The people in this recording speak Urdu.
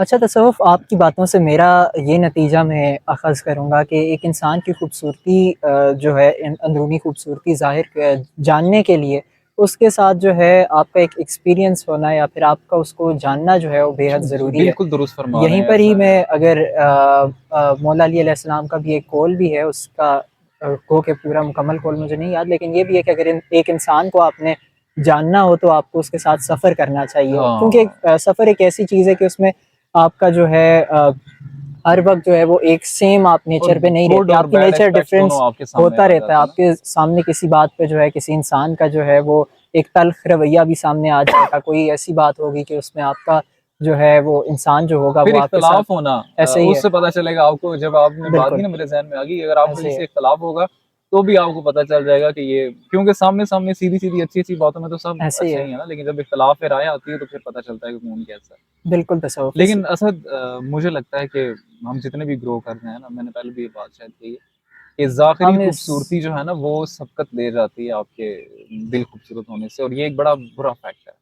اچھا تصوف آپ کی باتوں سے میرا یہ نتیجہ میں اخذ کروں گا کہ ایک انسان کی خوبصورتی جو ہے اندرونی خوبصورتی جاننے کے لیے اس کے ساتھ جو ہے آپ کا ایک ایکسپیرینس ہونا یا پھر آپ کا اس کو جاننا جو ہے وہ بے حد ضروری ہے۔ بالکل درست فرما رہے یہیں ہیں، پر ہی ایسا ہے۔ میں اگر مولا علی علیہ السلام کا بھی ایک قول بھی ہے، اس کا کو کہ پورا مکمل قول مجھے نہیں یاد، لیکن یہ بھی ہے کہ اگر ایک انسان کو آپ نے جاننا ہو تو آپ کو اس کے ساتھ سفر کرنا چاہیے، کیونکہ سفر ایک ایسی چیز ہے کہ اس میں آپ کا جو ہے ہر وقت جو ہے وہ ایک سیم آپ اور نیچر پہ نہیں گڈ رہتے، اور آپ کی بیڈ نیچر اسپیکٹس دونوں ڈفرینس آپ کے سامنے ہوتا آ رہتا ہے، جاتے ہیں۔ آپ کے سامنے کسی بات پہ جو ہے کسی انسان کا جو ہے وہ ایک تلخ رویہ بھی سامنے آ جائے گا، کوئی ایسی بات ہوگی کہ اس میں آپ کا جو ہے وہ انسان جو ہوگا پھر وہ آپ کے اختلاف ساتھ ہونا، ایسے ہی ہے۔ اس سے پتہ چلے گا آپ کو، جب آپ نے بات بالکل کی نا میرے ذہن میں آ گئی، اگر آپ کو ایسے ہی کسی ہے، سے اختلاف ہوگا تو بھی آپ کو پتہ چل جائے گا کہ یہ، کیونکہ سامنے سامنے سیدھی سیدھی اچھی اچھی باتوں میں تو سب ایسے ہی اچھا ہے، ہی ہے نا، لیکن جب اختلاف پہ رائے آتی ہے تو پھر پتہ چلتا ہے کہ کون کیسا ہے۔ بالکل تصوف لیکن اسد مجھے لگتا ہے کہ ہم جتنے بھی گرو کر رہے ہیں نا، میں نے پہلے بھی یہ بات شاید کہی ہے کہ ظاہری ہم اس خوبصورتی جو ہے نا وہ سبقت لے جاتی ہے آپ کے دل خوبصورت ہونے سے، اور یہ ایک بڑا برا فیکٹ ہے۔